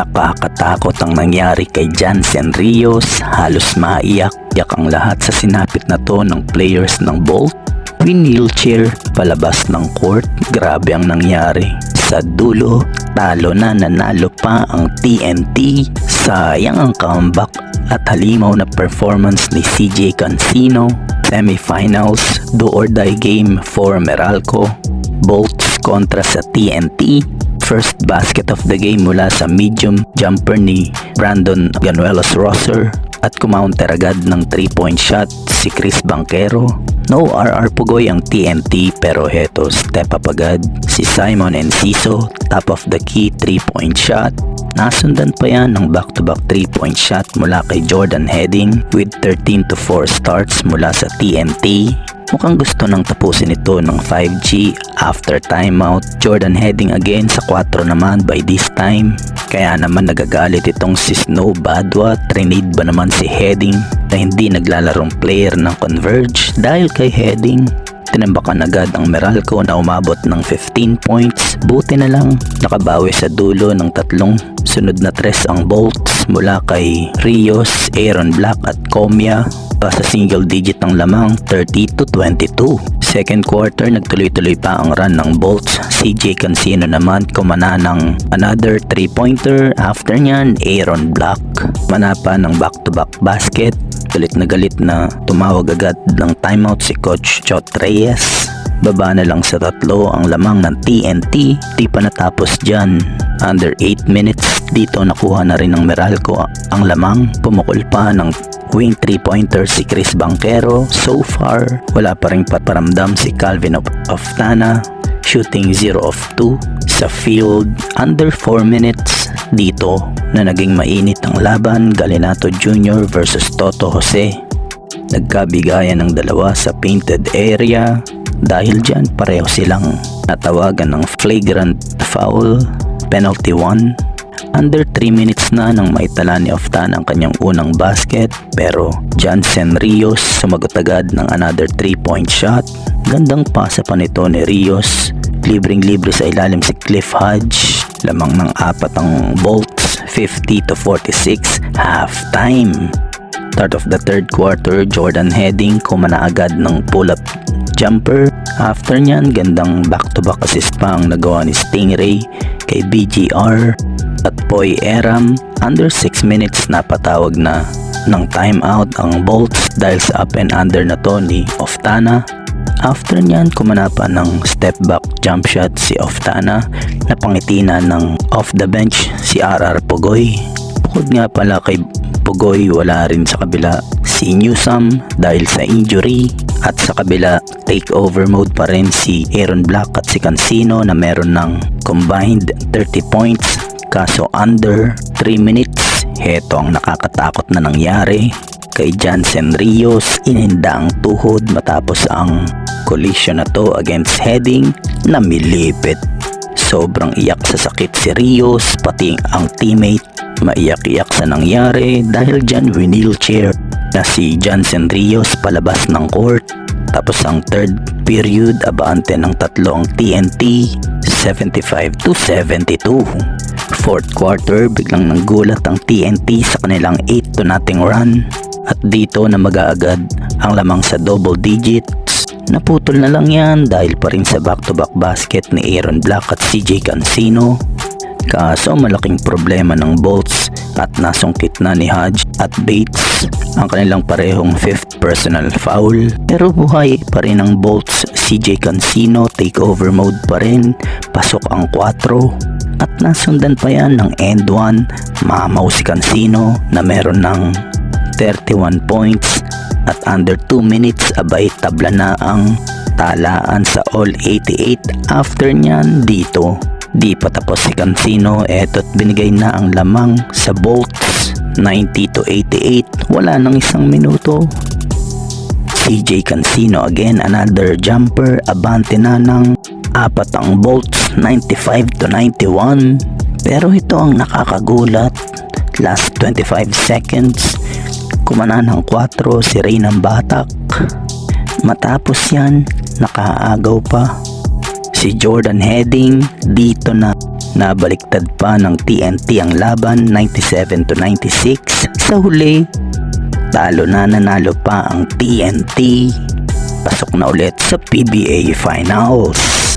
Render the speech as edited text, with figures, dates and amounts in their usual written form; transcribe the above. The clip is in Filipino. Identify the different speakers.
Speaker 1: Nakakatakot ang nangyari kay Jansen Rios, halos maiyak-yak ang lahat sa sinapit na to ng players ng Bolt. Wheelchair palabas ng court, grabe ang nangyari. Sa dulo, talo na, nanalo pa ang TNT. Sayang ang comeback at halimaw na performance ni CJ Cancino. Semifinals, do or die game for Meralco. Bolts kontra sa TNT. First basket of the game mula sa medium jumper ni Brandon Ganuelos-Rosser at kumounter agad ng 3-point shot si Chris Banquero. No RR Pugoy ang TNT pero heto step up agad si Simon Enciso, top of the key 3-point shot. Nasundan pa yan ng back-to-back 3-point shot mula kay Jordan Heading with 13-4 starts mula sa TNT. Mukhang gusto nang tapusin ito ng 5G after timeout. Jordan Heading again sa 4 naman by this time. Kaya naman nagagalit itong si Snow Badwa. Trinid ba naman si Heading na hindi naglalarong player ng Converge dahil kay Heading. Tinambakan agad ang Meralco na umabot ng 15 points. Buti na lang nakabawi sa dulo ng 3 sunod na tres ang Bolts mula kay Rios, Aaron Black at Comia. Sa single digit ng lamang 30-22. Second quarter nagtuloy-tuloy pa ang run ng Bolts. CJ Cancino naman kumana ng another 3-pointer. After nyan, Aaron Black manapa ng back-to-back basket. Galit na tumawag agad ng timeout si Coach Chot Reyes. Baba na lang sa 3 ang lamang ng TNT. Di pa natapos dyan. Under 8 minutes dito nakuha na rin ng Meralco ang lamang. Pumukol pa ng wing 3-pointer si Chris Banquero. So far, wala pa rin paparamdam si Calvin Oftana. Shooting 0 of 2 sa field. Under 4 minutes dito na naging mainit ang laban. Galinato Jr. versus Toto Jose. Nagkabigayan ng dalawa sa painted area. Dahil dyan pareho silang natawagan ng flagrant foul. Penalty 1. Under 3 minutes na nang maitala ni Oftana ang kanyang unang basket, pero Jansen Rios sumagot agad ng another 3-point shot. Gandang pasa pa nito ni Rios. Libreng-libre sa ilalim si Cliff Hodge. Lamang ng 4 ang Bolts, 50-46 halftime. Start of the third quarter, Jordan Heading kumana agad ng pull-up jumper. After nyan, gandang back-to-back assist pa ang nagawa ni Stingray kay BGR at Poy Eram. Under 6 minutes napatawag na ng timeout ang Bolts dahil sa up and under na to ni Oftana. After nyan, kumana pa ng step back jump shot si Oftana na pangitina ng off the bench si RR Pugoy. Bukod nga pala kay Pugoy, wala rin sa kabila si Newsome dahil sa injury. At sa kabila, takeover mode pa rin si Aaron Black at si Cancino na meron ng combined 30 points. Kaso under 3 minutes, heto ang nakakatakot na nangyari. Kay Jansen Rios, ininda ang tuhod matapos ang collision na to against Heading na milipit. Sobrang iyak sa sakit si Rios, pati ang teammate maiyak-iyak sa nangyari dahil dyan wheelchair na si Jansen Rios palabas ng court. Tapos ang third period, abante ng 3 ang TNT, 75-72. Fourth quarter, biglang nanggulat ang TNT sa kanilang 8-0 run. At dito na mag-aagad ang lamang sa double digits. Naputol na lang yan dahil pa rin sa back-to-back basket ni Aaron Black at CJ Cancino. Kaso malaking problema ng Bolts at nasungkit na ni Hodge at Bates ang kanilang parehong 5th personal foul. Pero buhay pa rin ang Bolts. CJ Cancino, takeover mode pa rin, pasok ang 4 at nasundan pa yan ng end 1. Mamaw si Cancino na meron ng 31 points at under 2 minutes abay tabla na ang talaan sa all 88. After nyan dito, di pa tapos si Cancino, eto't binigay na ang lamang sa Bolts, 90-88, wala nang 1 minuto. CJ Cancino again, another jumper, abante na ng 4 ang Bolts, 95-91. Pero ito ang nakakagulat, last 25 seconds, kumana ng 4 si Reynam Batak. Matapos yan, nakaagaw pa si Jordan Heading. Dito na Nabaliktad pa ng TNT ang laban 97-96. Sa huli, talo na, nanalo pa ang TNT. Pasok na ulit sa PBA Finals.